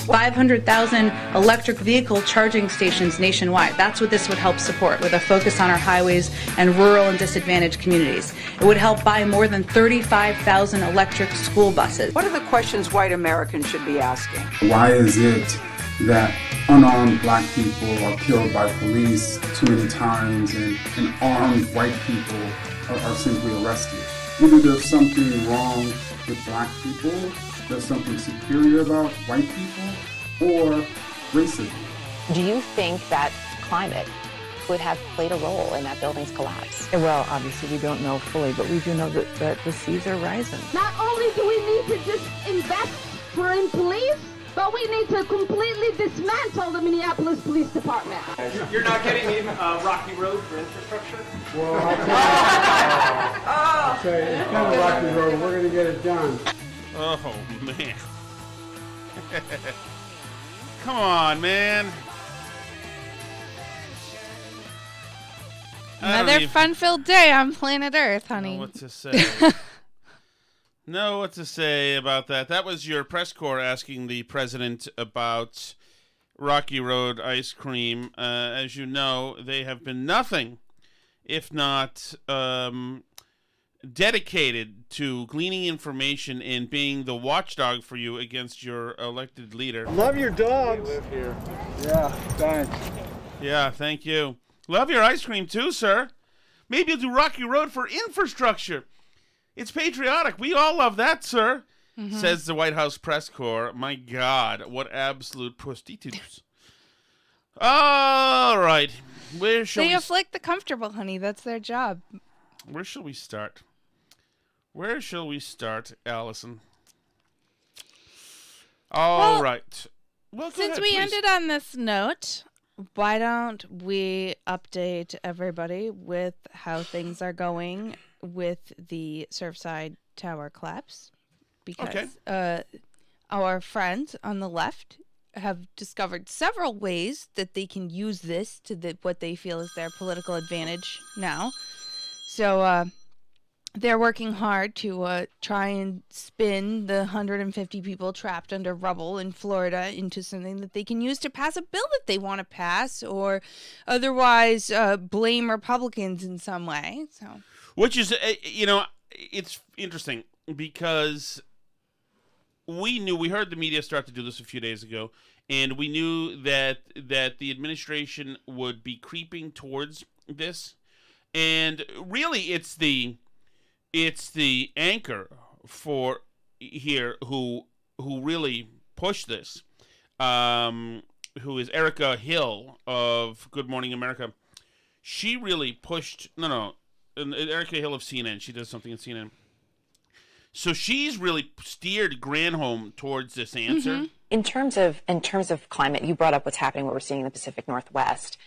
500,000 electric vehicle charging stations nationwide. That's what this would help support, with a focus on our highways and rural and disadvantaged communities. It would help buy more than 35,000 electric school buses. What are the questions white Americans should be asking? Why is it that unarmed black people are killed by police too many times and armed white people are simply arrested? Either there's something wrong with black people, there's something superior about white people, or racism. Do you think that climate would have played a role in that building's collapse? Well, obviously we don't know fully, but we do know that the seas are rising. Not only do we need to just invest in police, but we need to completely dismantle the Minneapolis Police Department. You're not getting me Rocky Road for infrastructure? Well, I'll tell you, it's kind of Rocky Road. We're going to get it done. Oh, man. Come on, man. Another fun-filled day on planet Earth, honey. Know what to say. Know what to say about that. That was your press corps asking the president about Rocky Road ice cream. As you know, they have been nothing if not dedicated to gleaning information and being the watchdog for you against your elected leader. Love your dogs. Live here. Yeah, thanks. Yeah, thank you. Love your ice cream too, sir. Maybe you'll do Rocky Road for infrastructure. It's patriotic. We all love that, sir, says the White House press corps. My God, what absolute prostitutes. All right. Where shall They we afflict the comfortable, honey. That's their job. Where shall we start? Where shall we start, Allison? All right. Well, Since we ended on this note, why don't we update everybody with how things are going with the Surfside Tower collapse? Because our friends on the left have discovered several ways that they can use this to what they feel is their political advantage now. So they're working hard to try and spin the 150 people trapped under rubble in Florida into something that they can use to pass a bill that they want to pass, or otherwise blame Republicans in some way. So, which is, it's interesting because we heard the media start to do this a few days ago, and we knew that the administration would be creeping towards this, and really it's the anchor for here who really pushed this, who is Erica Hill of Good Morning America. She really pushed Erica Hill of CNN. She does something at CNN. So she's really steered Granholm towards this answer. In terms of climate, you brought up what's happening, what we're seeing in the Pacific Northwest.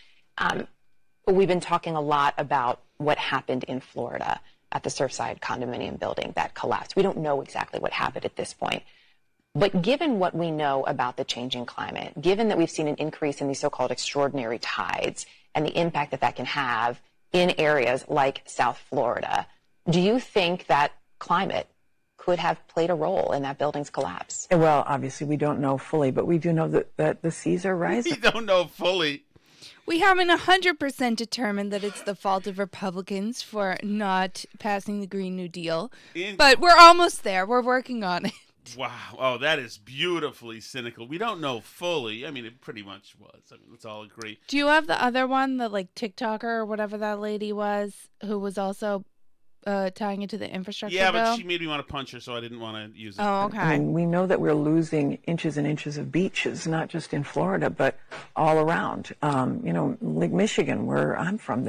We've been talking a lot about what happened in Florida at the Surfside condominium building that collapsed. We don't know exactly what happened at this point. But given what we know about the changing climate, given that we've seen an increase in these so-called extraordinary tides and the impact that can have in areas like South Florida, do you think that climate could have played a role in that building's collapse? Well, obviously we don't know fully, but we do know that the seas are rising. We don't know fully. We haven't 100% determined that it's the fault of Republicans for not passing the Green New Deal, but we're almost there. We're working on it. Wow. Oh, that is beautifully cynical. We don't know fully. I mean, it pretty much was. I mean, let's all agree. Do you have the other one, the TikToker or whatever that lady was, who was also tying it to the infrastructure bill? Yeah, but she made me want to punch her, so I didn't want to use it. Oh, okay. I mean, we know that we're losing inches and inches of beaches, not just in Florida, but all around. Lake Michigan, where I'm from,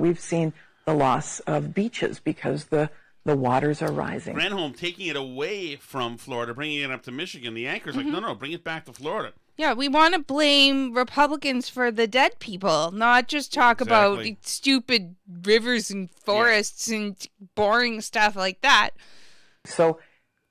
we've seen the loss of beaches because the waters are rising. Granholm taking it away from Florida, bringing it up to Michigan. The anchor's like, no, bring it back to Florida. Yeah, we want to blame Republicans for the dead people, not just talk about stupid rivers and forests and boring stuff like that. So,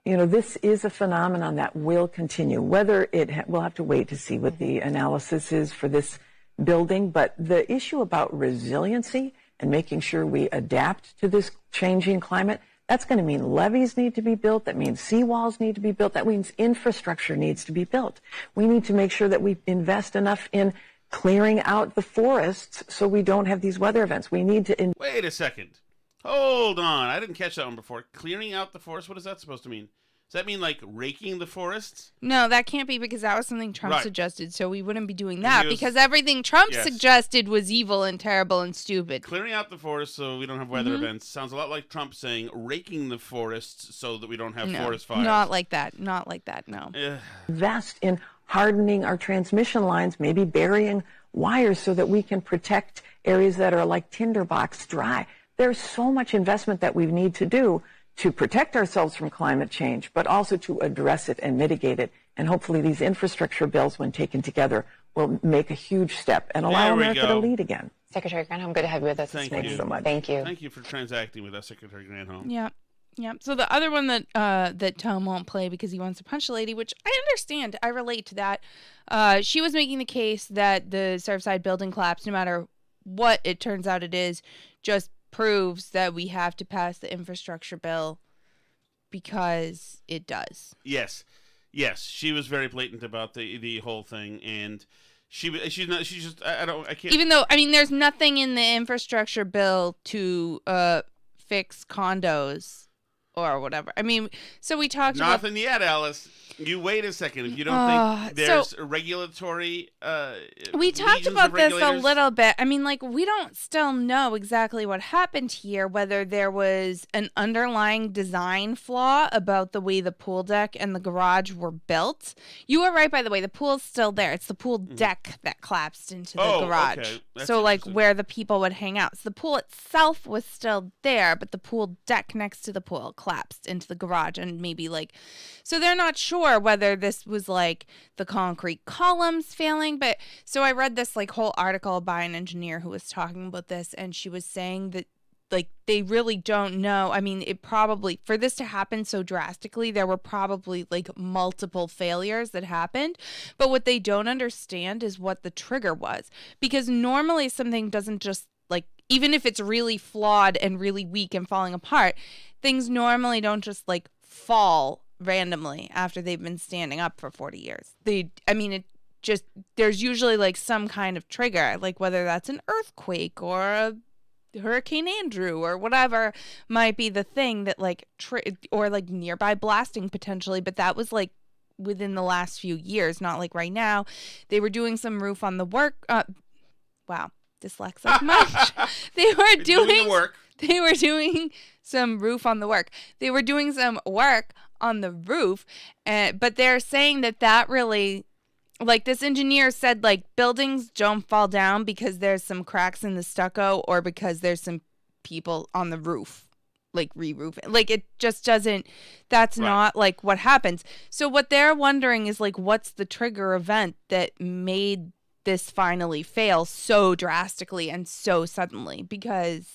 this is a phenomenon that will continue. Whether we'll have to wait to see what the analysis is for this building, but the issue about resiliency and making sure we adapt to this changing climate, That's going to mean levees need to be built. That means seawalls need to be built. That means infrastructure needs to be built. We need to make sure that we invest enough in clearing out the forests so we don't have these weather events. We need to... Wait a second. Hold on. I didn't catch that one before. Clearing out the forest? What is that supposed to mean? Does that mean like raking the forests? No, that can't be, because that was something Trump Right. suggested, so we wouldn't be doing that, was- because everything Trump Yes. suggested was evil and terrible and stupid. Clearing out the forest so we don't have weather events sounds a lot like Trump saying raking the forests so that we don't have No, forest fires. not like that. Not like that, no. invest in hardening our transmission lines, maybe burying wires so that we can protect areas that are like tinderbox dry. There's so much investment that we need to do to protect ourselves from climate change, but also to address it and mitigate it. And hopefully these infrastructure bills, when taken together, will make a huge step and allow There we America go. to lead again. Secretary Granholm, good to have you with us. Thank this morning. you. so much. Thank you. Thank you for transacting with us, Secretary Granholm. Yeah. Yeah. So the other one that that Tom won't play because he wants to punch a lady, which I understand. I relate to that. She was making the case that the Surfside building collapse, no matter what it turns out it is, just proves that we have to pass the infrastructure bill because it does. Yes, she was very blatant about the whole thing, and she's just I can't. Even though, I mean, there's nothing in the infrastructure bill to fix condos or whatever. I mean, so we talked about... Nothing yet, Alice. You wait a second. If you don't think there's a regulatory... we talked about this a little bit. I mean, like, we don't still know exactly what happened here, whether there was an underlying design flaw about the way the pool deck and the garage were built. You were right, by the way. The pool's still there. It's the pool deck that collapsed into the garage. Okay. That's So, like, interesting. where the people would hang out. So the pool itself was still there, but the pool deck next to the pool collapsed into the garage and maybe, like... So they're not sure whether this was like the concrete columns failing, but so I read this like whole article by an engineer who was talking about this, and she was saying that like they really don't know. I mean, it probably, for this to happen so drastically, there were probably like multiple failures that happened, but what they don't understand is what the trigger was, because normally something doesn't just like, even if it's really flawed and really weak and falling apart, things normally don't just like fall randomly after they've been standing up for 40 years. There's usually like some kind of trigger, like whether that's an earthquake or a Hurricane Andrew or whatever might be the thing that like or like nearby blasting potentially, but that was like within the last few years, not like right now. They were doing some roof on the work. Wow, dyslexic much. They were doing the work. They were doing some roof on the work. They were doing some work on the roof, but they're saying that really, like this engineer said, like buildings don't fall down because there's some cracks in the stucco or because there's some people on the roof, like re-roofing. Like it just doesn't, that's Right. not like what happens. So what they're wondering is like, what's the trigger event that made this finally fail so drastically and so suddenly, because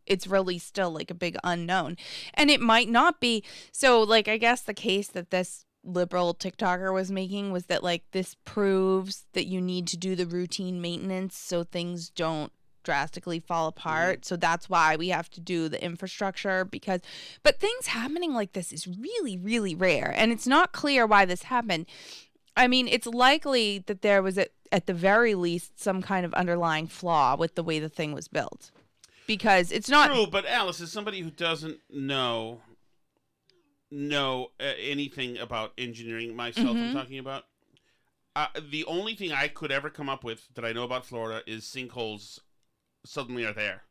it's really still like a big unknown. And it might not be. So like, I guess the case that this liberal TikToker was making was that like this proves that you need to do the routine maintenance so things don't drastically fall apart. So that's why we have to do the infrastructure, but things happening like this is really, really rare. And it's not clear why this happened. I mean, it's likely that there was at the very least some kind of underlying flaw with the way the thing was built. Because it's not true, but Alice, as somebody who doesn't know anything about engineering myself, I'm talking about, the only thing I could ever come up with that I know about Florida is sinkholes suddenly are there,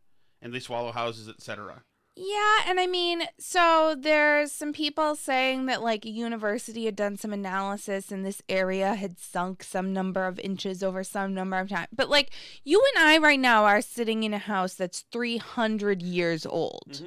and they swallow houses, etc. Yeah, and I mean, so there's some people saying that like a university had done some analysis and this area had sunk some number of inches over some number of time. But like you and I right now are sitting in a house that's 300 years old.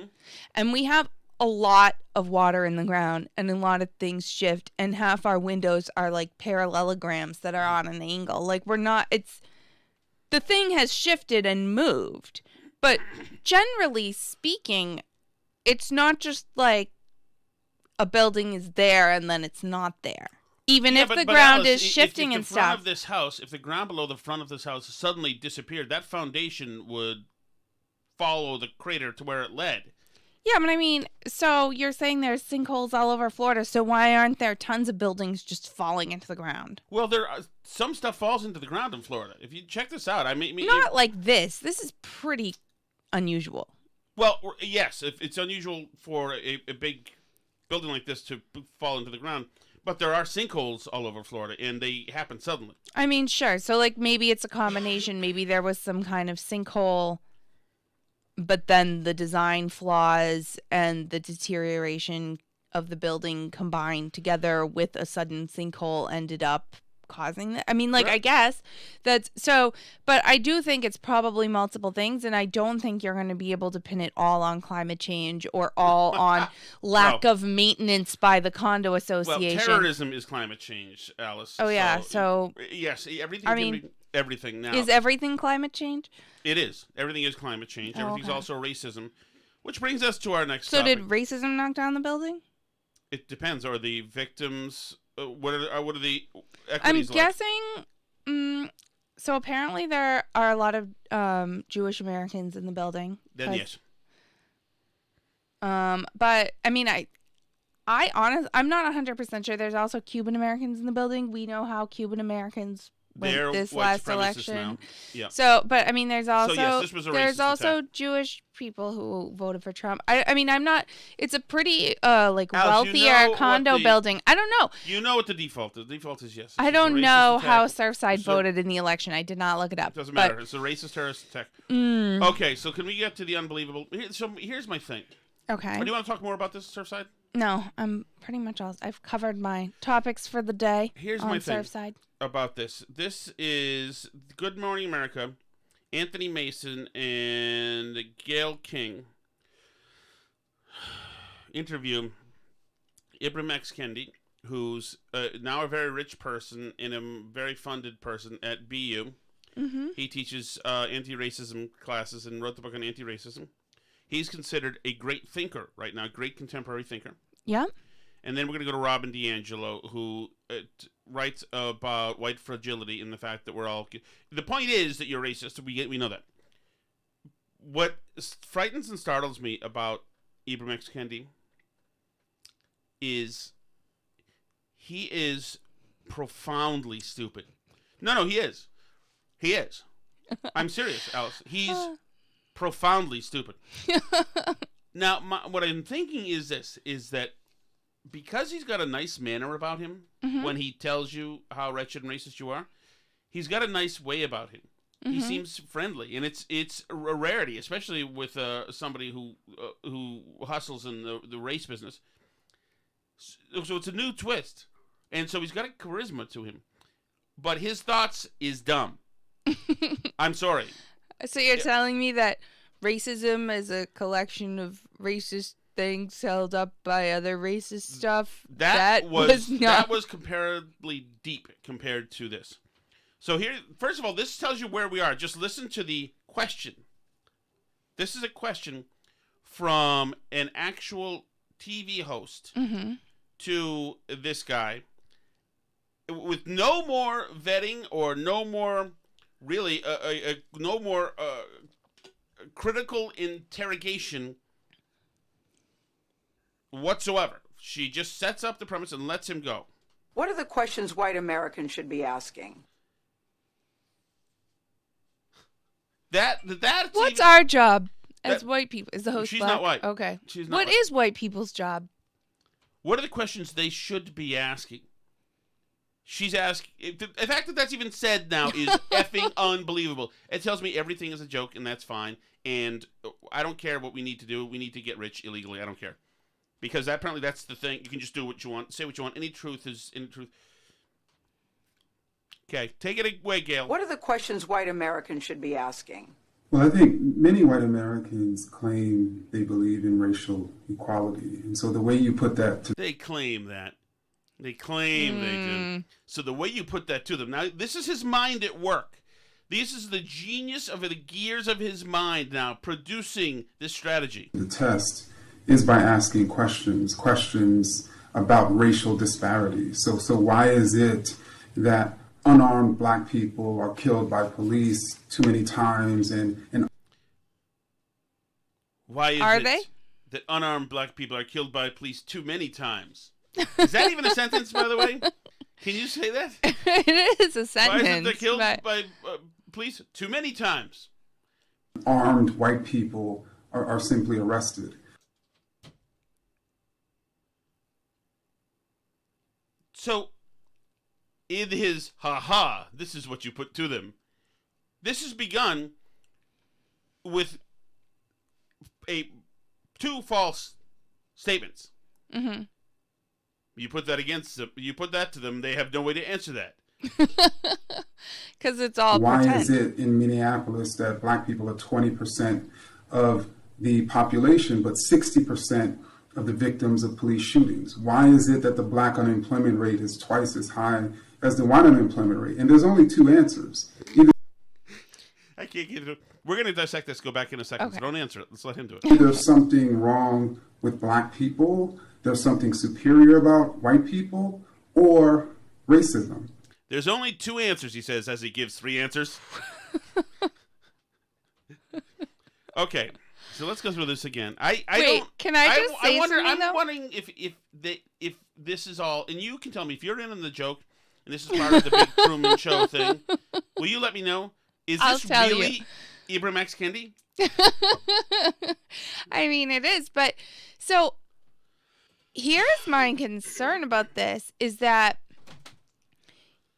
And we have a lot of water in the ground and a lot of things shift, and half our windows are like parallelograms that are on an angle. Like the thing has shifted and moved. But generally speaking, it's not just like a building is there and then it's not there. Even if the ground Alice, is shifting if and the front stuff. of this house, if the ground below the front of this house suddenly disappeared, that foundation would follow the crater to where it led. Yeah, but I mean, so you're saying there's sinkholes all over Florida, so why aren't there tons of buildings just falling into the ground? Well, there are, some stuff falls into the ground in Florida. If you check this out, I mean, Not like this. This is pretty unusual. Well, yes, if it's unusual for a big building like this to fall into the ground, but there are sinkholes all over Florida, and they happen suddenly. I mean, sure. So, like, maybe it's a combination. Maybe there was some kind of sinkhole, but then the design flaws and the deterioration of the building combined together with a sudden sinkhole ended up causing that. I mean, like, I guess that's so, but I do think it's probably multiple things, and I don't think you're going to be able to pin it all on climate change or all on lack of maintenance by the condo association. Well, terrorism is climate change, Alice. Oh, yeah. So yes, everything can be everything now. Is everything climate change? It is. Everything is climate change. Oh, Everything's okay. also racism, which brings us to our next So topic. did racism knock down the building? It depends. Are the victims... what are the I'm equities like? guessing. So apparently there are a lot of Jewish Americans in the building. Then yes. But I mean, I'm not 100% sure. There's also Cuban Americans in the building. We know how Cuban Americans went this last election. Now. Yeah. So, but I mean, there's also yes, this was a there's racist also attack. Jewish people who voted for Trump. I mean, I'm not. It's a pretty like Alice, you wealthier know condo what the- building. I don't know. You know what the default is. The default is yes. I It's a don't racist know attack. how Surfside So- voted in the election. I did not look it up. Doesn't but- matter. It's a racist terrorist attack. Mm. Okay, so can we get to the unbelievable? So here's my thing. Okay. Or do you want to talk more about this, Surfside? No, I'm pretty much all. I've covered my topics for the day. Here's on my thing Surfside. about this. This is Good Morning America, Anthony Mason and Gail King interview Ibram X Kendi, who's now a very rich person and a very funded person at BU. Mm-hmm. He teaches anti-racism classes and wrote the book on anti-racism. He's considered a great thinker right now, great contemporary thinker. Yeah. And then we're going to go to Robin DiAngelo, who writes about white fragility and the fact that we're all... The point is that you're racist. We know that. What frightens and startles me about Ibram X Kendi is he is profoundly stupid. No, he is. He is. I'm serious, Alice. He's profoundly stupid. Now, what I'm thinking is this, is that because he's got a nice manner about him when he tells you how wretched and racist you are, he's got a nice way about him. He seems friendly, and it's a rarity, especially with somebody who hustles in the race business. So it's a new twist, and so he's got a charisma to him, but his thoughts is dumb. I'm sorry. So you're telling me that racism is a collection of racist things held up by other racist stuff? That was not. That was comparatively deep compared to this. So here, first of all, this tells you where we are. Just listen to the question. This is a question from an actual TV host to this guy with no more vetting or no more, really, no more critical interrogation whatsoever. She just sets up the premise and lets him go. What are the questions white Americans should be asking? What's our job as white people? Is the host She's black? not white. Okay. She's not What white. is white people's job? What are the questions they should be asking? She's asking. The fact that that's even said now is effing unbelievable. It tells me everything is a joke, and that's fine. And I don't care what we need to do. We need to get rich illegally. I don't care. Because apparently that's the thing. You can just do what you want, say what you want. Any truth is any truth. Okay, take it away, Gail. What are the questions white Americans should be asking? Well, I think many white Americans claim they believe in racial equality. And so the way you put that to... They claim that. They claim they do. So the way you put that to them. Now, this is his mind at work. This is the genius of the gears of his mind now producing this strategy. The test is by asking questions about racial disparities. So why is it that unarmed black people are killed by police too many times and why is Are it? they? that unarmed black people are killed by police too many times? Is that even a sentence, by the way? Can you say that? It is a sentence. Why is it they're killed by police too many times? Armed white people are simply arrested. So, in his ha-ha, this is what you put to them. This has begun with two false statements. Mm-hmm. You put that against them. You put that to them. They have no way to answer that. Because it's all Why pretend. is it in Minneapolis that black people are 20% of the population, but 60% of the victims of police shootings? Why is it that the black unemployment rate is twice as high as the white unemployment rate? And there's only two answers. I can't get it. We're going to dissect this. Go back in a second. Okay. So don't answer it. Let's let him do it. There's something wrong with black people, there's something superior about white people, or racism. There's only two answers, he says, as he gives three answers. Okay, so let's go through this again. Can I just say something, I'm though? wondering if this is all, and you can tell me if you're in on the joke, and this is part of the big Truman Show thing. Will you let me know? Is I'll this tell really Ibram X Kendi? I mean, it is, but so here's my concern about this is that,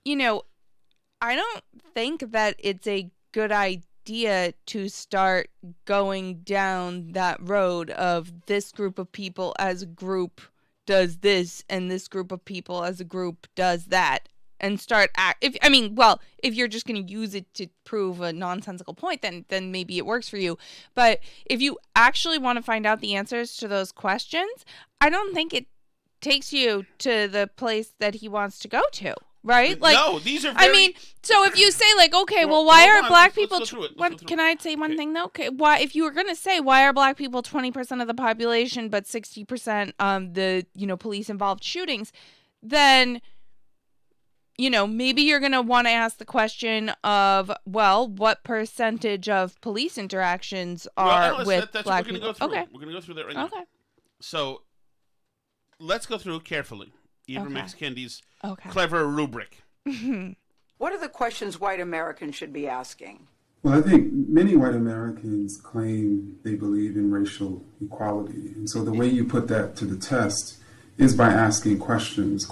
you know, I don't think that it's a good idea to start going down that road of this group of people as a group does this and this group of people as a group does that. And start if you're just going to use it to prove a nonsensical point, then maybe it works for you. But if you actually want to find out the answers to those questions, I don't think it takes you to the place that he wants to go to, right? Like, no, these are very... I mean, so if you say like, okay, well, why are black people? Can I say one thing though? Okay, why if you were going to say why are black people 20% of the population but 60% the police involved shootings, then maybe you're going to want to ask the question of, well, what percentage of police interactions are with black people? Okay. We're going to go through that right now. Okay. So, let's go through carefully Ibram X Kendi's Okay. clever rubric. What are the questions white Americans should be asking? Well, I think many white Americans claim they believe in racial equality. And so the way you put that to the test is by asking questions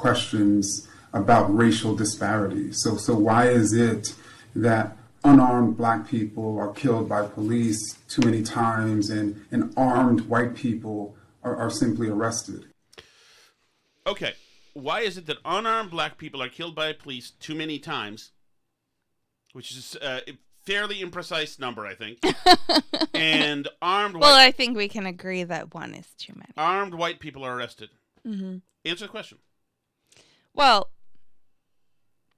about racial disparities. So why is it that unarmed black people are killed by police too many times and armed white people are simply arrested? Okay, why is it that unarmed black people are killed by police too many times, which is a fairly imprecise number, I think, and armed white... Well, I think we can agree that one is too many. Armed white people are arrested. Mm-hmm. Answer the question. Well,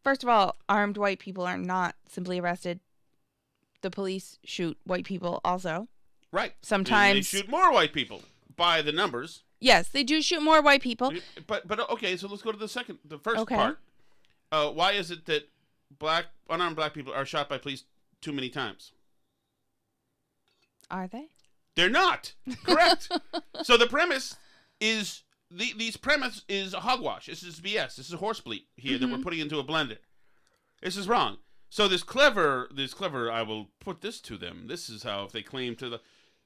first of all, armed white people are not simply arrested. The police shoot white people also. Right. Sometimes and they shoot more white people by the numbers. Yes, they do shoot more white people. But okay, so let's go to the first Okay. part. Why is it that unarmed black people are shot by police too many times? Are they? They're not. Correct. So the premise is these premise is a hogwash. This is BS. This is a horse bleat here that we're putting into a blender. This is wrong. So this clever, I will put this to them. This is how if they claim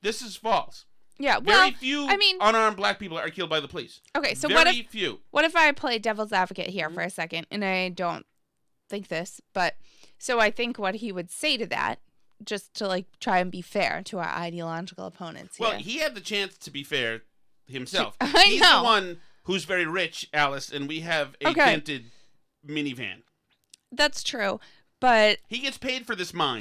this is false. Yeah, well, Very few I mean, unarmed black people are killed by the police. Okay, so Very few. What if I play devil's advocate here for a second, and I don't think this, but so I think what he would say to that, just to like try and be fair to our ideological opponents here. Well, he had the chance to be fair himself. He's the one who's very rich, Alice, and we have a dented minivan. That's true, but he gets paid for this mine.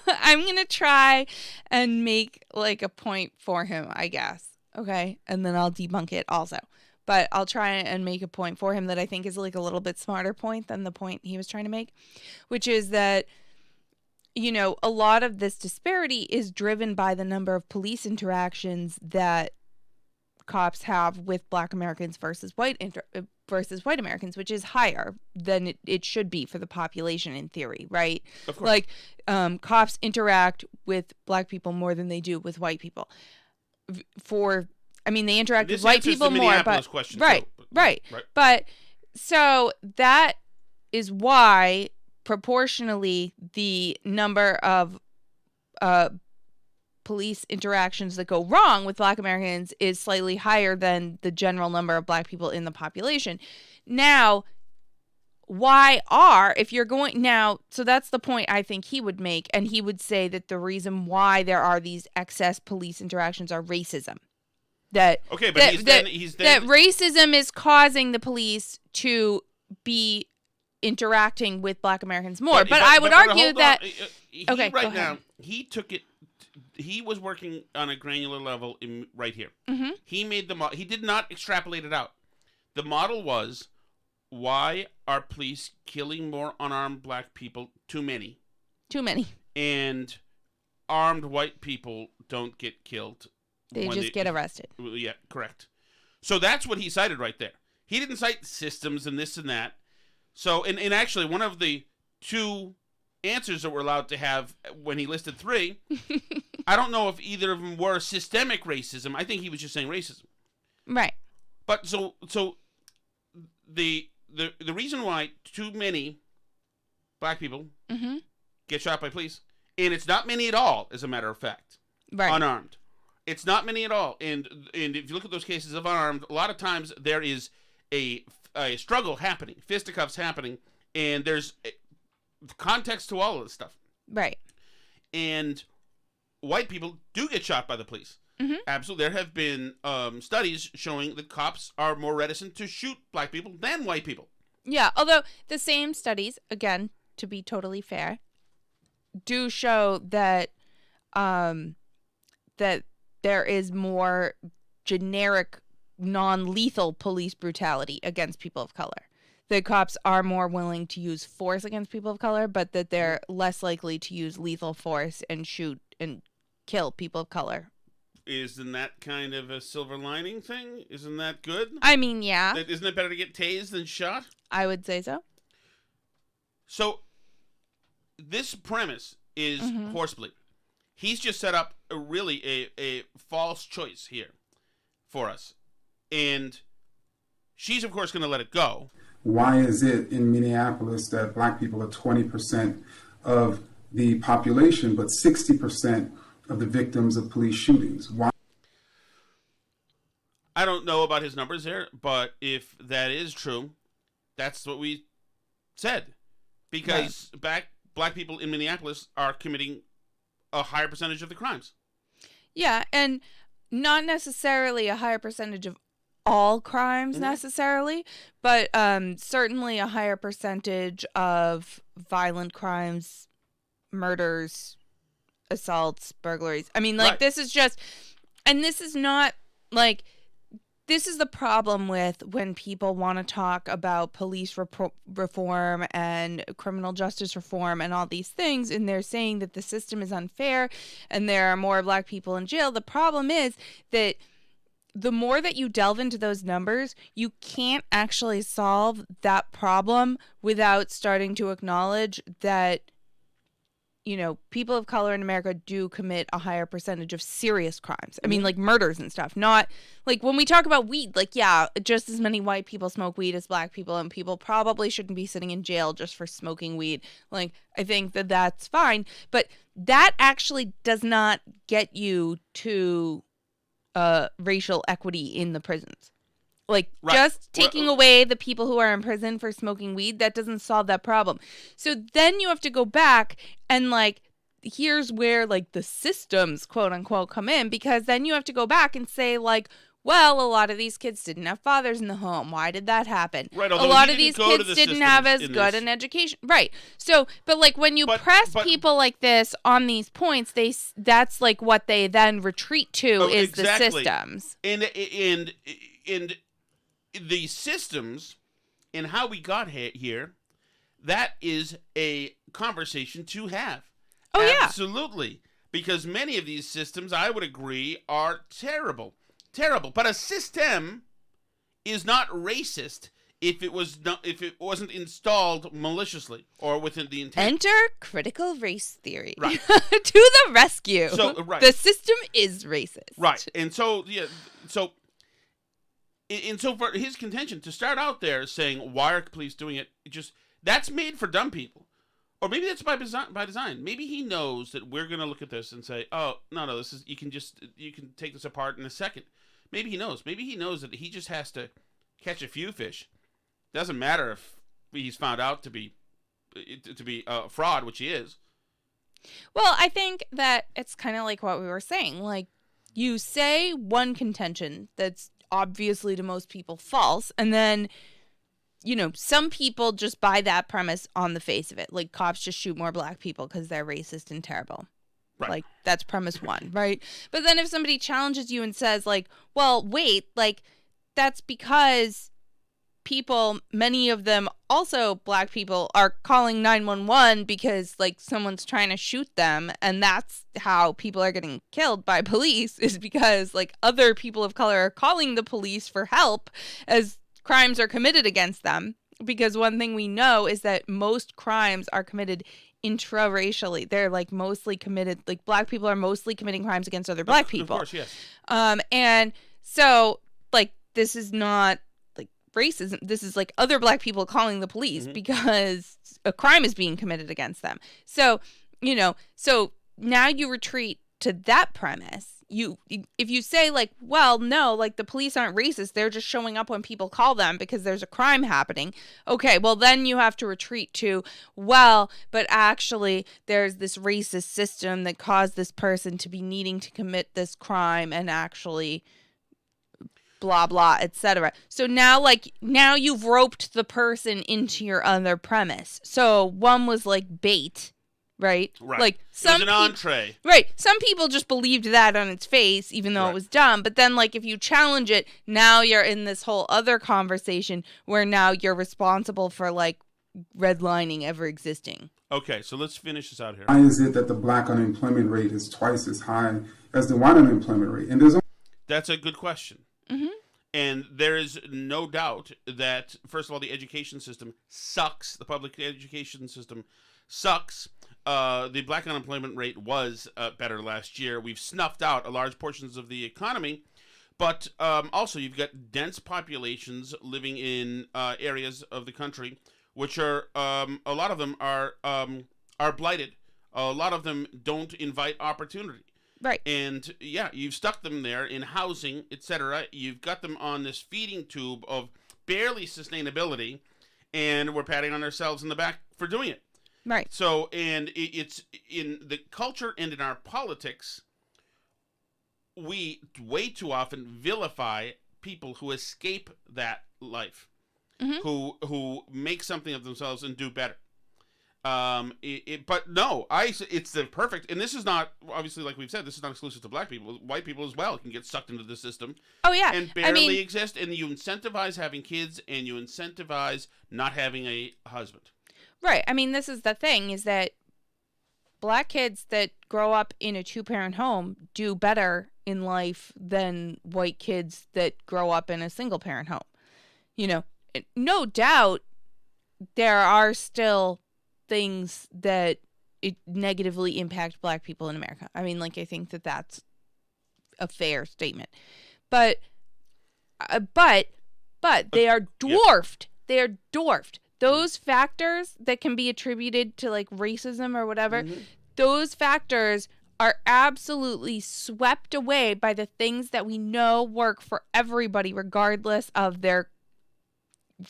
I'm going to try and make like a point for him, I guess. Okay? And then I'll debunk it also. But I'll try and make a point for him that I think is like a little bit smarter point than the point he was trying to make, which is that, a lot of this disparity is driven by the number of police interactions that cops have with black Americans versus white Americans, which is higher than it should be for the population in theory, right? Of course. Like, cops interact with black people more than they do with white people. they interact This with white answers people the more, Minneapolis but question, right, too. right. But so that is why proportionally the number of police interactions that go wrong with Black Americans is slightly higher than the general number of Black people in the population. Now, so that's the point I think he would make, and he would say that the reason why there are these excess police interactions are racism. That racism is causing the police to be interacting with Black Americans more. But I would argue that he took it. He was working on a granular level right here. Mm-hmm. He made the model. He did not extrapolate it out. The model was, why are police killing more unarmed Black people? Too many. And armed white people don't get killed. They just get arrested. Yeah, correct. So that's what he cited right there. He didn't cite systems and this and that. So, and actually, one of the two answers that we're allowed to have when he listed three, I don't know if either of them were systemic racism. I think he was just saying racism. Right. But so the reason why too many Black people get shot by police, and it's not many at all, as a matter of fact, unarmed. It's not many at all. And if you look at those cases of unarmed, a lot of times there is a struggle happening, fisticuffs happening, and there's context to all of this stuff. Right. And white people do get shot by the police. Mm-hmm. Absolutely. There have been studies showing that cops are more reticent to shoot Black people than white people. Yeah, although the same studies, again, to be totally fair, do show that that there is more generic, non-lethal police brutality against people of color. The cops are more willing to use force against people of color, but that they're less likely to use lethal force and shoot and kill people of color. Isn't that kind of a silver lining thing? Isn't that good? I mean, yeah. Isn't it better to get tased than shot? I would say so. So, this premise is horsebleed. He's just set up a false choice here for us. And she's, of course, going to let it go. Why is it in Minneapolis that Black people are 20% of the population, but 60% of the victims of police shootings? Why? I don't know about his numbers there, but if that is true, that's what we said. Because Black people in Minneapolis are committing a higher percentage of the crimes. Yeah, and not necessarily a higher percentage of all crimes necessarily, but certainly a higher percentage of violent crimes, murders, assaults, burglaries. I mean, this is just, and this is not like, this is the problem with when people want to talk about police reform and criminal justice reform and all these things, and they're saying that the system is unfair and there are more Black people in jail. The problem is that the more that you delve into those numbers, you can't actually solve that problem without starting to acknowledge that, you know, people of color in America do commit a higher percentage of serious crimes. I mean, like murders and stuff. Not like when we talk about weed, like, yeah, just as many white people smoke weed as Black people, and people probably shouldn't be sitting in jail just for smoking weed. Like, I think that that's fine. But that actually does not get you to racial equity in the prisons. Like, just taking away the people who are in prison for smoking weed, that doesn't solve that problem. So then you have to go back and, like, here's where, like, the systems, quote unquote, come in, because then you have to go back and say, like, well, a lot of these kids didn't have fathers in the home. Why did that happen? Right, a lot of these kids didn't have as good an education. Right. So, but like when you press people like this on these points, that's like what they then retreat to is the systems. And the systems and how we got here, that is a conversation to have. Oh, yeah. Absolutely. Because many of these systems, I would agree, are terrible. Terrible. But a system is not racist if it wasn't installed maliciously or within the intent. Enter critical race theory. Right. To the rescue. So, right. The system is racist. Right. And so, for his contention, to start out there saying, why are police doing it? That's made for dumb people. Or maybe that's by design. Maybe he knows that we're going to look at this and say, oh, no, this is, you can take this apart in a second. Maybe he knows. Maybe he knows that he just has to catch a few fish. Doesn't matter if he's found out to be a fraud, which he is. Well, I think that it's kind of like what we were saying. Like, you say one contention that's obviously to most people false, and then, some people just buy that premise on the face of it. Like, cops just shoot more black people because they're racist and terrible. Right. Like, that's premise one, right? But then if somebody challenges you and says, like, well, wait, like, that's because people, many of them also black people, are calling 911 because, like, someone's trying to shoot them, and that's how people are getting killed by police, is because, like, other people of color are calling the police for help as crimes are committed against them. Because one thing we know is that most crimes are committed intra-racially. They're, like, mostly committed, like, black people are mostly committing crimes against other black people. Of course, yes. And so, like, this is not, like, racism. This is, like, other black people calling the police because a crime is being committed against them. So, so now you retreat to that premise. If you say, like, well, no, like, the police aren't racist, they're just showing up when people call them because there's a crime happening. Okay, well, then you have to retreat to, well, but actually there's this racist system that caused this person to be needing to commit this crime and actually blah, blah, etc. So now you've roped the person into your other premise. So one was like bait. Right? Like, it was an entree. Right. Some people just believed that on its face, even though it was dumb. But then, like, if you challenge it, now you're in this whole other conversation where now you're responsible for, like, redlining ever existing. Okay, so let's finish this out here. Why is it that the black unemployment rate is twice as high as the white unemployment rate? And that's a good question. Mm-hmm. And there is no doubt that, first of all, the education system sucks. The public education system sucks. The black unemployment rate was better last year. We've snuffed out a large portions of the economy, but also you've got dense populations living in areas of the country which are a lot of them are blighted. A lot of them don't invite opportunity. Right. And yeah, you've stuck them there in housing, etc. You've got them on this feeding tube of barely sustainability, and we're patting on ourselves in the back for doing it. Right. So, and it's in the culture and in our politics, we way too often vilify people who escape that life, who make something of themselves and do better. But no, it's the perfect, and this is not, obviously, like we've said, this is not exclusive to black people. White people as well can get sucked into the system. Oh, yeah. And barely exist, and you incentivize having kids, and you incentivize not having a husband. Right. I mean, this is the thing, is that black kids that grow up in a two-parent home do better in life than white kids that grow up in a single-parent home. You know, no doubt there are still things that it negatively impact black people in America. I mean, like, I think that that's a fair statement. But they are dwarfed. Yeah. They are dwarfed. Those factors that can be attributed to, like, racism or whatever, those factors are absolutely swept away by the things that we know work for everybody, regardless of their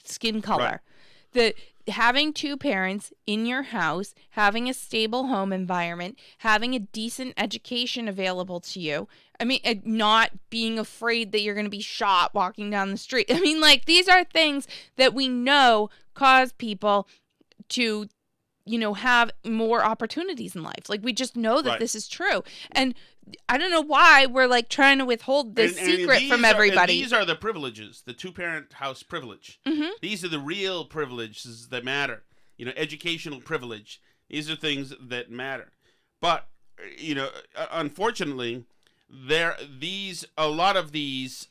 skin color. Right. Having two parents in your house, having a stable home environment, having a decent education available to you. I mean, not being afraid that you're going to be shot walking down the street. I mean, like, these are things that we know cause people to, you know, have more opportunities in life. Like, we just know that this is true. And I don't know why we're, like, trying to withhold this secret from everybody. These are the privileges, the two-parent house privilege. These are the real privileges that matter. You know, educational privilege. These are things that matter. But, you know, unfortunately, a lot of these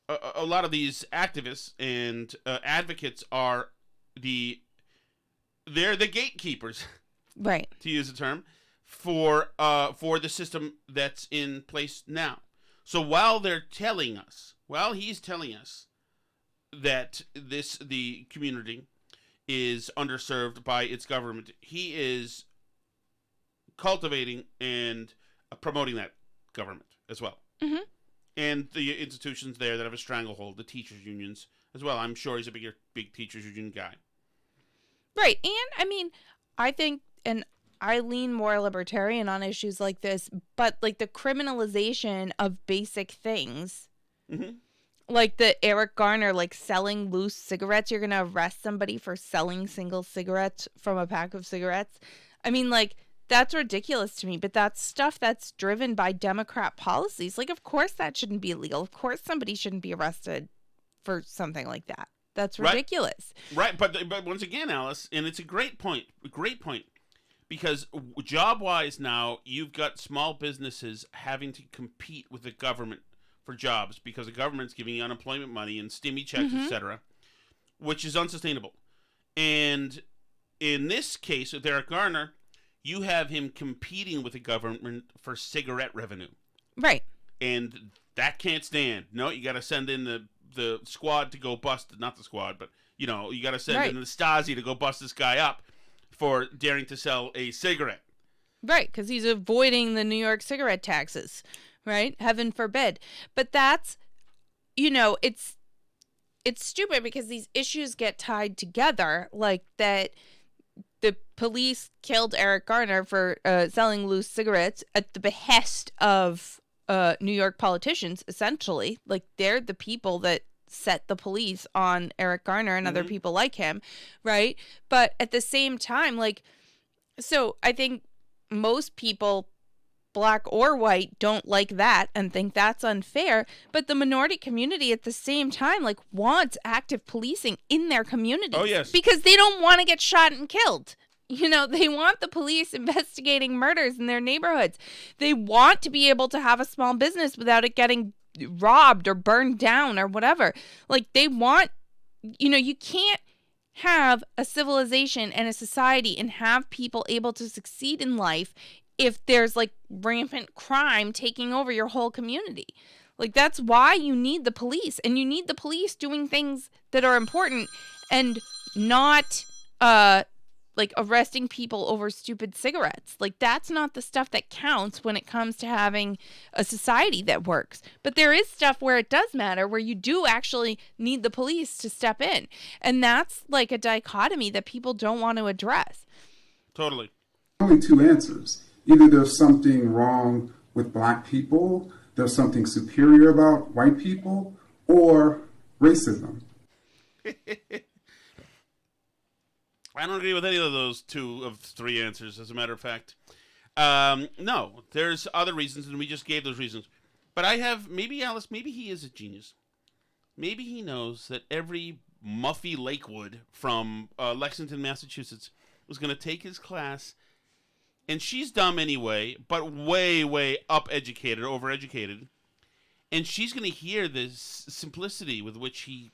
a lot of these activists and advocates are they're the gatekeepers, Right. to use the term, for the system that's in place now. So while he's telling us that the community is underserved by its government, he is cultivating and promoting that government as well. Mm-hmm. And the institutions there that have a stranglehold, the teachers' unions as well. I'm sure he's a big teachers' union guy. Right. And I mean, I think, and I lean more libertarian on issues like this, but like the criminalization of basic things, Mm-hmm. like the Eric Garner, like selling loose cigarettes. You're going to arrest somebody for selling single cigarettes from a pack of cigarettes. I mean, like, that's ridiculous to me, but that's stuff that's driven by Democrat policies. Like, of course that shouldn't be illegal. Of course somebody shouldn't be arrested for something like that. That's ridiculous. Right. But once again, Alice, and it's a great point, because job-wise now, you've got small businesses having to compete with the government for jobs because the government's giving you unemployment money and stimmy checks, Mm-hmm. etc., which is unsustainable. And in this case with Derek Garner, you have him competing with the government for cigarette revenue. Right. And that can't stand. No, you got to send in the squad to go bust, not the squad, but, you got to send in the Stasi to go bust this guy up for daring to sell a cigarette. Right, because he's avoiding the New York cigarette taxes, right? Heaven forbid. But that's, it's stupid because these issues get tied together, like that the police killed Eric Garner for selling loose cigarettes at the behest of New York politicians, essentially. Like, they're the people that set the police on Eric Garner and other people like him, right? But at the same time, like, so I think most people, black or white, don't like that and think that's unfair. But the minority community at the same time, like, wants active policing in their communities. Oh, yes. Because they don't want to get shot and killed. They want the police investigating murders in their neighborhoods. They want to be able to have a small business without it getting robbed or burned down or whatever. Like, they want, you can't have a civilization and a society and have people able to succeed in life if there's like rampant crime taking over your whole community. Like, that's why you need the police, and you need the police doing things that are important and not like arresting people over stupid cigarettes. Like, that's not the stuff that counts when it comes to having a society that works. But there is stuff where it does matter, where you do actually need the police to step in. And that's like a dichotomy that people don't want to address. Totally. Only two answers. Either there's something wrong with black people, there's something superior about white people, or racism. I don't agree with any of those two of three answers, as a matter of fact. No, there's other reasons, and we just gave those reasons. But maybe Alice, maybe he is a genius. Maybe he knows that every Muffy Lakewood from Lexington, Massachusetts, was going to take his class, and she's dumb anyway, but way, way overeducated. And she's going to hear this simplicity with which he,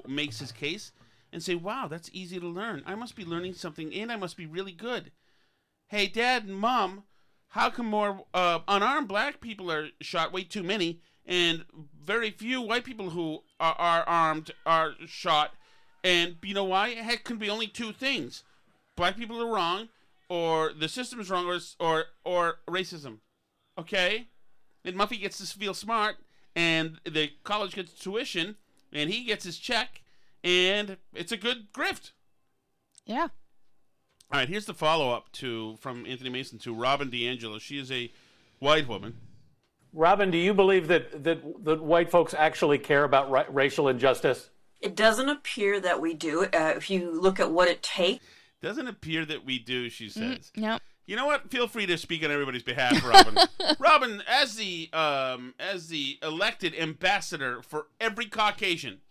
makes his case, and say, wow, that's easy to learn. I must be learning something, and I must be really good. Hey, Dad and Mom, how come more unarmed black people are shot, way too many, and very few white people who are armed are shot? And you know why? Heck, can be only two things. Black people are wrong, or the system is wrong, or racism. Okay? And Muffy gets to feel smart, and the college gets tuition, and he gets his check, and it's a good grift. Yeah. All right, here's the follow-up from Anthony Mason to Robin DeAngelo. She is a white woman. Robin, do you believe that white folks actually care about racial injustice? It doesn't appear that we do. If you look at what it takes. Doesn't appear that we do, she says. No. You know what? Feel free to speak on everybody's behalf, Robin. Robin, as the elected ambassador for every Caucasian.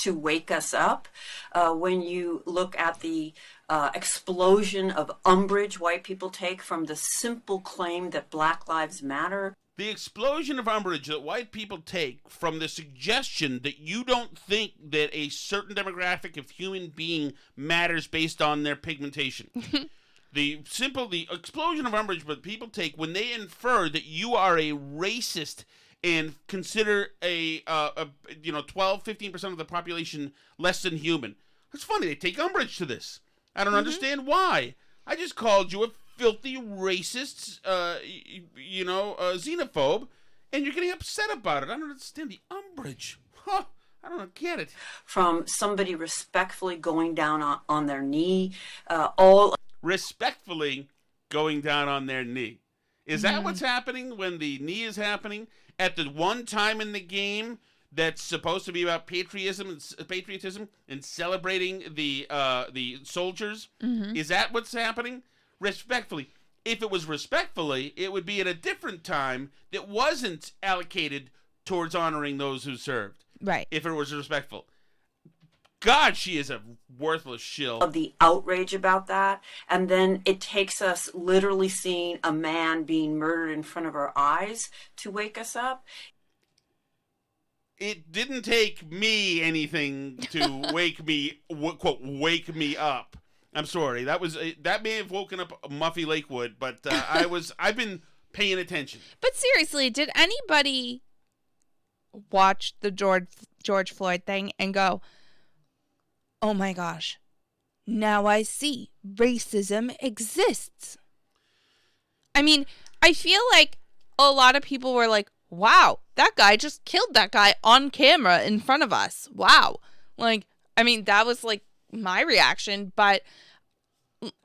To wake us up. When you look at the explosion of umbrage white people take from the simple claim that Black Lives Matter. The explosion of umbrage that white people take from the suggestion that you don't think that a certain demographic of human being matters based on their pigmentation. The explosion of umbrage that people take when they infer that you are a racist and consider a 12-15% of the population less than human. It's funny, they take umbrage to this. I don't understand why. I just called you a filthy racist, xenophobe, and you're getting upset about it. I don't understand the umbrage. Huh, I don't get it. From somebody respectfully going down on their knee, Respectfully going down on their knee. Is that what's happening when the knee is happening? At the one time in the game that's supposed to be about patriotism and celebrating the soldiers? Is that what's happening? Respectfully. If it was respectfully, it would be at a different time that wasn't allocated towards honoring those who served. Right. If it was respectful. God, she is a worthless shill. Of the outrage about that, and then it takes us literally seeing a man being murdered in front of our eyes to wake us up. It didn't take me anything to wake me, quote, wake me up. I'm sorry. That may have woken up Muffy Lakewood, but I've been paying attention. But seriously, did anybody watch the George Floyd thing and go, "Oh my gosh, now I see racism exists"? I mean, I feel like a lot of people were like, "Wow, that guy just killed that guy on camera in front of us. Wow." Like, I mean, that was like my reaction, but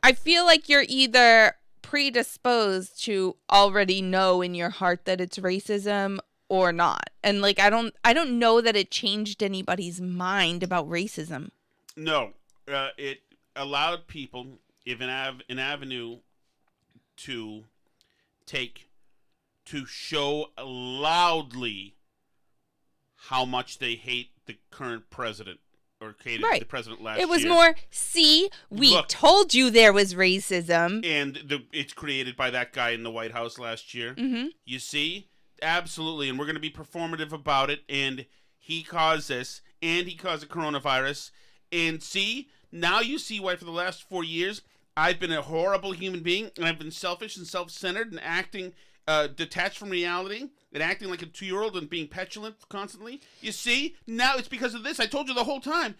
I feel like you're either predisposed to already know in your heart that it's racism or not. And like, I don't know that it changed anybody's mind about racism. No, it allowed people an avenue to show loudly how much they hate the current president or hated the president last year. It was more, see, we told you there was racism. And it's created by that guy in the White House last year. You see? Absolutely. And we're going to be performative about it. And he caused this. And he caused the coronavirus. And see, now you see why for the last 4 years, I've been a horrible human being. And I've been selfish and self-centered and acting detached from reality and acting like a 2-year-old and being petulant constantly. You see, now it's because of this. I told you the whole time.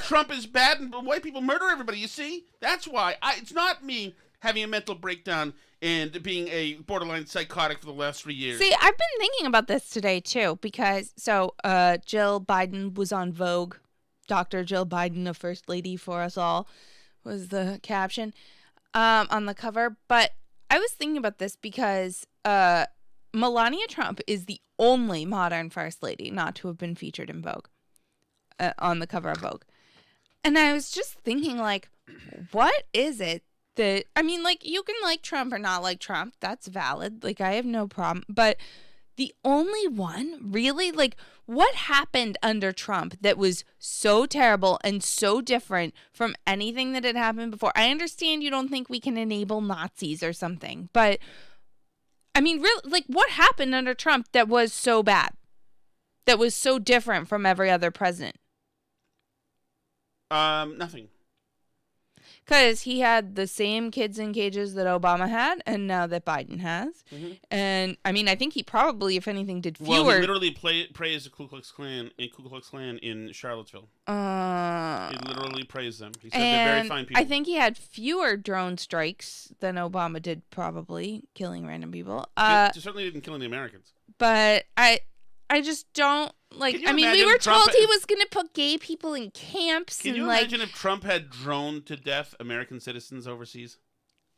Trump is bad and white people murder everybody. You see, that's why. It's not me having a mental breakdown and being a borderline psychotic for the last 3 years. See, I've been thinking about this today too because Jill Biden was on Vogue. Dr. Jill Biden, a first lady for us all, was the caption on the cover. But I was thinking about this because Melania Trump is the only modern first lady not to have been featured in Vogue, on the cover of Vogue. And I was just thinking, like, what is it that, I mean, like, you can like Trump or not like Trump. That's valid. Like, I have no problem. But the only one, really? Like, what happened under Trump that was so terrible and so different from anything that had happened before? I understand you don't think we can enable Nazis or something, but I mean, really, like, what happened under Trump that was so bad? That was so different from every other president? Nothing. Because he had the same kids in cages that Obama had, and now that Biden has. And, I mean, I think he probably, if anything, did fewer. Well, he literally praised the Ku Klux Klan in Charlottesville. He literally praised them. He said they're very fine people. I think he had fewer drone strikes than Obama did, probably, killing random people. He certainly didn't kill any Americans. But I just don't, like, I mean, we were told he was going to put gay people in camps. Can you imagine if Trump had droned to death American citizens overseas?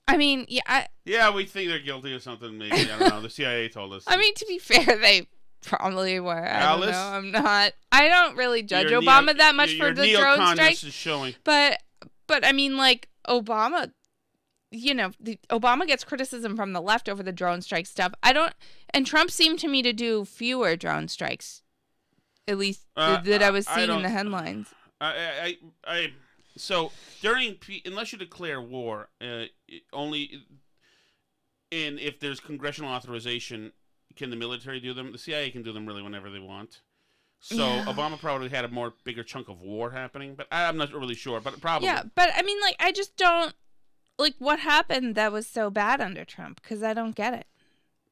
I mean, yeah. Yeah, we think they're guilty of something, maybe. I don't know. The CIA told us. I mean, to be fair, they probably were. I don't really judge Obama that much for the drone strike. Is showing. But, I mean, like, Obama, you know, Obama gets criticism from the left over the drone strike stuff. And Trump seemed to me to do fewer drone strikes. At least that I was seeing in the headlines. So unless you declare war, only, and if there's congressional authorization, can the military do them? The CIA can do them really whenever they want. So Obama probably had a bigger chunk of war happening, but I'm not really sure. But probably. Yeah, but I mean, like, I just don't like what happened that was so bad under Trump, because I don't get it.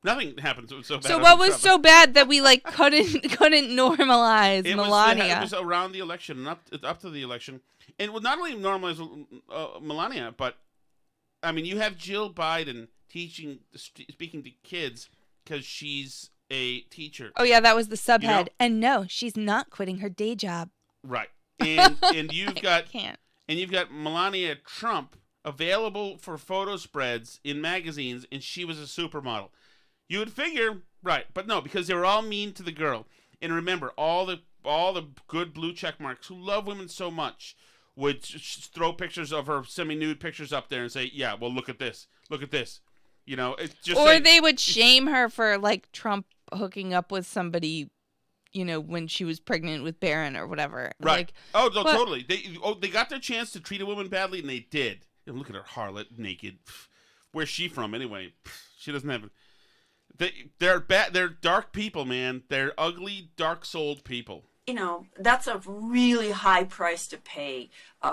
Nothing happened so bad. So what was Trump. So bad that we like couldn't normalize Melania? It was around the election and up to the election, and would not only normalize Melania, but I mean, you have Jill Biden speaking to kids because she's a teacher. Oh yeah, that was the subhead. You know? And no, she's not quitting her day job. Right, and you've got Melania Trump available for photo spreads in magazines, and she was a supermodel. You would figure, right, but no, because they were all mean to the girl. And remember, all the good blue check marks who love women so much would throw pictures of her semi-nude pictures up there and say, "Yeah, well, look at this, You know, it's just. Or they would shame her for like Trump hooking up with somebody, you know, when she was pregnant with Barron or whatever. Right. Like, totally. They got their chance to treat a woman badly, and they did. And look at her, harlot, naked. Where's she from anyway? She doesn't have. They're bad. They're dark people, man. They're ugly, dark-souled people. You know, that's a really high price to pay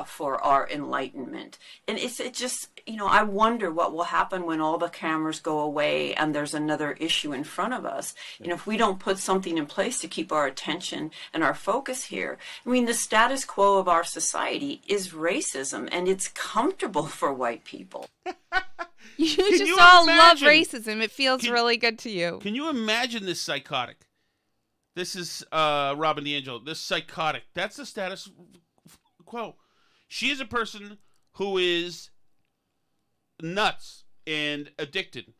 for our enlightenment. And it just, you know, I wonder what will happen when all the cameras go away and there's another issue in front of us. You know, if we don't put something in place to keep our attention and our focus here. I mean, the status quo of our society is racism, and it's comfortable for white people. You all love racism. It feels really good to you. Can you imagine this psychotic? This is Robin DiAngelo. This psychotic. That's the status quo. She is a person who is nuts and addicted.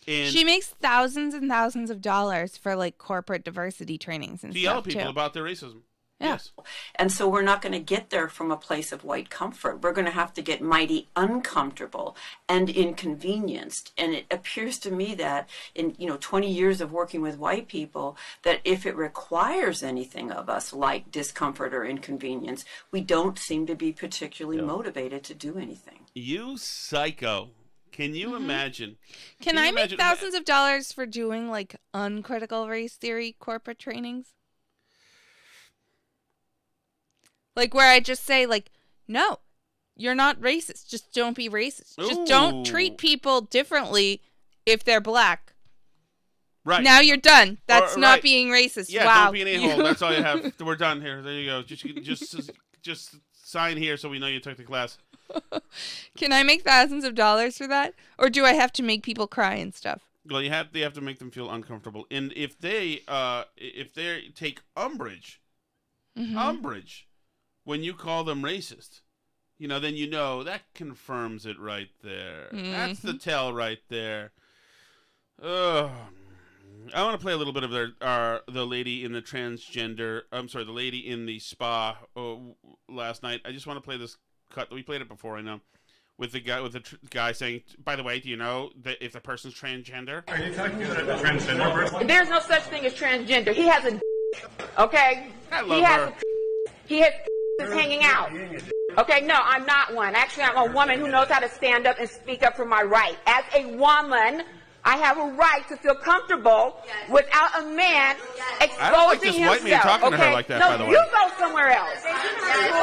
And she makes thousands and thousands of dollars for like corporate diversity trainings and to stuff yell at people too. about their racism. Yeah. Yes. And so we're not going to get there from a place of white comfort. We're going to have to get mighty uncomfortable and inconvenienced. And it appears to me that in 20 years of working with white people, that if it requires anything of us like discomfort or inconvenience, we don't seem to be particularly motivated to do anything. You psycho. Can you imagine? Can I make thousands of dollars for doing like uncritical race theory corporate trainings? Like where I just say like, no, you're not racist. Just don't be racist. Ooh. Just don't treat people differently if they're black. Right. Now you're done. That's not being racist. Yeah, wow. Don't be an a-hole. That's all you have. We're done here. There you go. Just sign here so we know you took the class. Can I make thousands of dollars for that? Or do I have to make people cry and stuff? Well, you have to make them feel uncomfortable. And if they take umbrage when you call them racist, then that confirms it right there. Mm-hmm. That's the tell right there. I want to play a little bit of the lady in the transgender. I'm sorry, the lady in the spa last night. I just want to play this cut. We played it before, I know, with the guy saying, "By the way, do you know that if the person's transgender?" Are you talking about a transgender person? There's no such thing as transgender. He has a okay. I love her. He has hanging out. Okay, no, I'm not one. Actually, I'm a woman who knows how to stand up and speak up for my right. As a woman, I have a right to feel comfortable without a man exposing himself. I don't like this white man talking to her like that, by the way. No, you go somewhere else.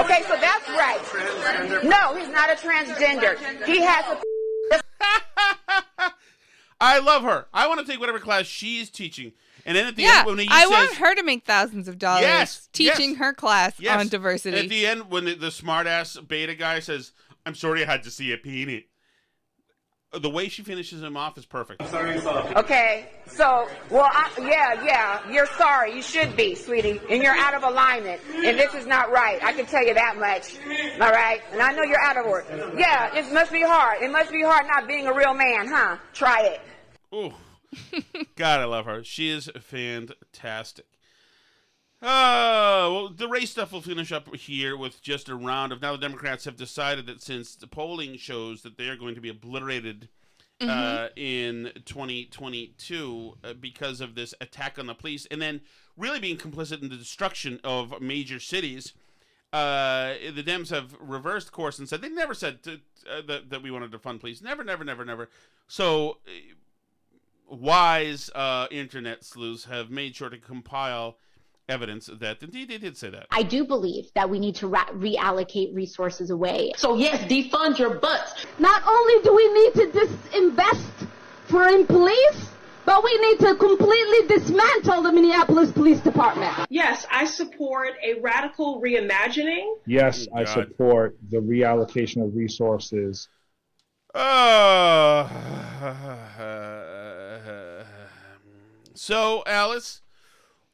Okay, so that's right. No, he's not a transgender. He has a... I love her. I want to take whatever class she's teaching. And then at the end, when he I want her to make thousands of dollars teaching her class on diversity. And at the end, when the smart-ass beta guy says, "I'm sorry I had to see a peanut," the way she finishes him off is perfect. Okay, so, you're sorry. You should be, sweetie. And you're out of alignment. And this is not right. I can tell you that much. All right? And I know you're out of order. Yeah, it must be hard. It must be hard not being a real man, huh? Try it. Ooh. God, I love her. She is fantastic. Well, the race stuff will finish up here with just a round of, now the Democrats have decided that since the polling shows that they are going to be obliterated in 2022 because of this attack on the police, and then really being complicit in the destruction of major cities, the Dems have reversed course and said, they never said that we wanted to fund police. Never. So... wise internet sleuths have made sure to compile evidence that indeed they did say that. I do believe that we need to reallocate resources away. So yes, defund your butts. Not only do we need to disinvest in police, but we need to completely dismantle the Minneapolis Police Department. Yes, I support a radical reimagining. Yes, I support the reallocation of resources. So, Alice,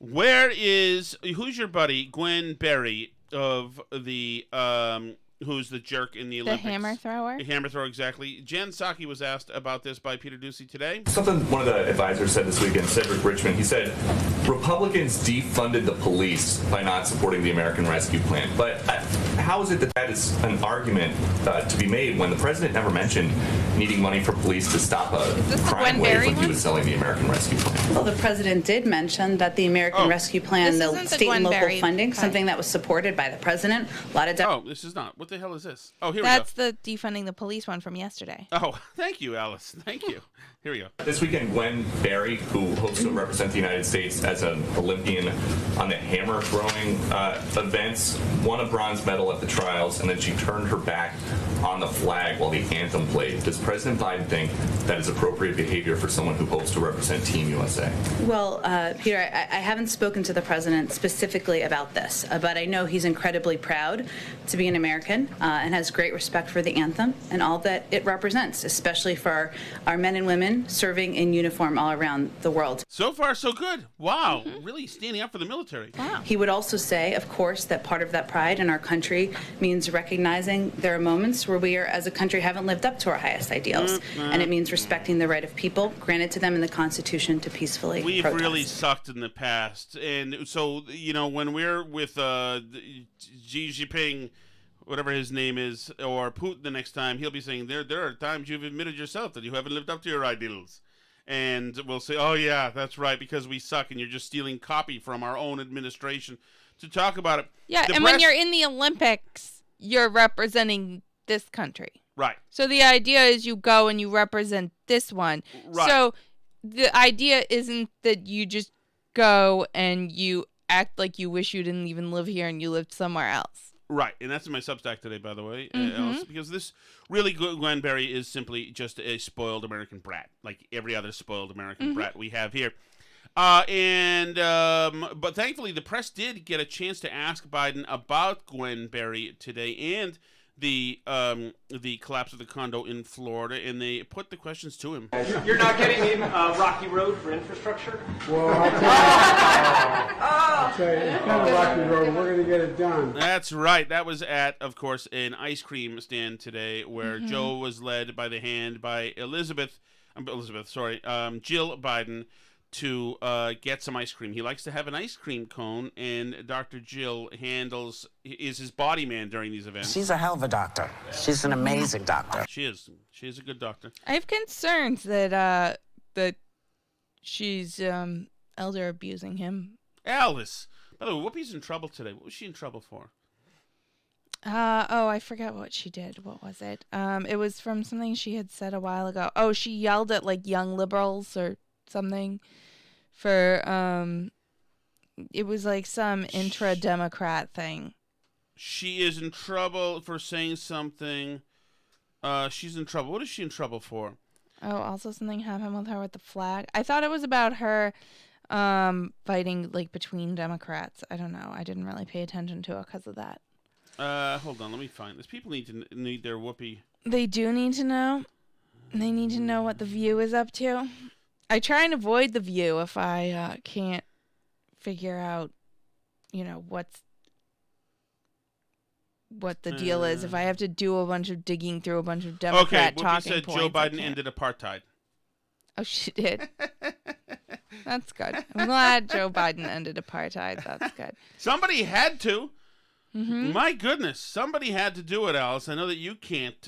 who's your buddy, Gwen Berry of the, who's the jerk in the Olympics? The hammer thrower? The hammer thrower, exactly. Jen Psaki was asked about this by Peter Doocy today. Something one of the advisors said this weekend, Cedric Richmond, he said, Republicans defunded the police by not supporting the American Rescue Plan. But how is it that is an argument to be made when the president never mentioned needing money for police to stop a crime wave when he was selling the American Rescue Plan? Well, the president did mention that the American Rescue Plan, the state and local funding, something that was supported by the president. A lot of this is not. What the hell is this? Oh, here That's we go. the defunding the police one from yesterday. Oh, thank you, Alice. Thank you. Here we go. This weekend, Gwen Berry, who hopes to represent the United States as an Olympian on the hammer throwing events, won a bronze medal at the trials, and then she turned her back on the flag while the anthem played. Does President Biden think that is appropriate behavior for someone who hopes to represent Team USA? Well, Peter, I haven't spoken to the president specifically about this, but I know he's incredibly proud to be an American and has great respect for the anthem and all that it represents, especially for our men and women serving in uniform all around the world. So far, so good. Wow. Really standing up for the military. Wow. He would also say, of course, that part of that pride in our country means recognizing there are moments where we are, as a country, haven't lived up to our highest ideals. And it means respecting the right of people granted to them in the Constitution to peacefully We've protest. really sucked in the past. And so, when we're with Xi Jinping, whatever his name is, or Putin the next time, he'll be saying, there are times you've admitted yourself that you haven't lived up to your ideals. And we'll say, oh, yeah, that's right, because we suck, and you're just stealing copy from our own administration to talk about it. Yeah, and when you're in the Olympics, you're representing this country. Right. So the idea is you go and you represent this one. Right. So the idea isn't that you just go and you act like you wish you didn't even live here and you lived somewhere else. Right, and that's in my Substack today, by the way, Alice, because this really, Gwen Berry is simply just a spoiled American brat, like every other spoiled American brat we have here. But thankfully, the press did get a chance to ask Biden about Gwen Berry today and the collapse of the condo in Florida, and they put the questions to him. You're not getting in Rocky Road for infrastructure? Well, I'll tell you, it's not a rocky road. We're going to get it done. That's right. That was at, of course, an ice cream stand today where Joe was led by the hand by Jill Biden to get some ice cream. He likes to have an ice cream cone, and Dr. Jill is his body man during these events. She's a hell of a doctor. She's an amazing doctor. She is. She is a good doctor. I have concerns that she's elder abusing him. Alice. By the way, Whoopi's in trouble today. What was she in trouble for? I forget what she did. What was it? It was from something she had said a while ago. Oh, she yelled at like young liberals or something for it was like some intra-Democrat thing. She is in trouble for saying something. She's in trouble. What is she in trouble for? Oh, also something happened with her with the flag. I thought it was about her fighting like between Democrats. I don't know. I didn't really pay attention to it because of that. Hold on, let me find this. People need their Whoopi. They do need to know. They need to know what the View is up to. I try and avoid the View if I can't figure out, what the deal is. If I have to do a bunch of digging through a bunch of Democrat talking points. Okay, Joe Biden ended apartheid. Oh, she did. That's good. I'm glad Joe Biden ended apartheid. That's good. Somebody had to. My goodness, somebody had to do it, Alice. I know that you can't.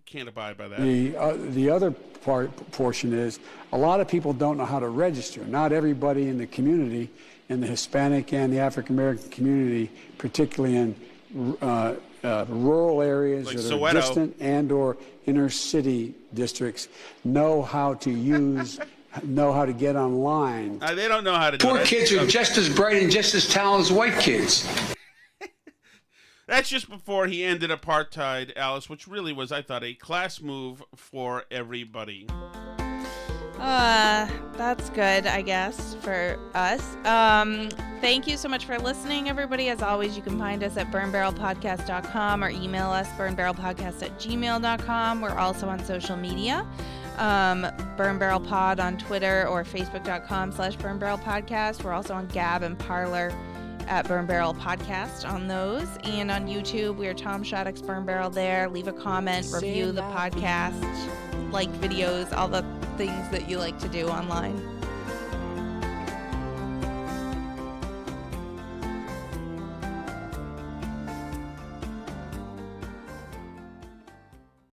Can't abide by that. The other portion is a lot of people don't know how to register. Not everybody in the community, in the Hispanic and the African American community, particularly in rural areas Like that Soweto. are distant and or inner city districts know how to get online. They don't know how to do Poor that. kids are just as bright and just as talented as white kids. That's just before he ended apartheid, Alice, which really was, I thought, a class move for everybody. That's good, I guess, for us. Thank you so much for listening, everybody. As always, you can find us at burnbarrelpodcast.com or email us burnbarrelpodcast@gmail.com. We're also on social media. Burn Barrel Pod on Twitter or facebook.com/burnbarrelpodcast. We're also on Gab and Parler at Burn Barrel Podcast on those. And on YouTube, we are Tom Shattuck's Burn Barrel there. Leave a comment, review the podcast, like videos, all the things that you like to do online.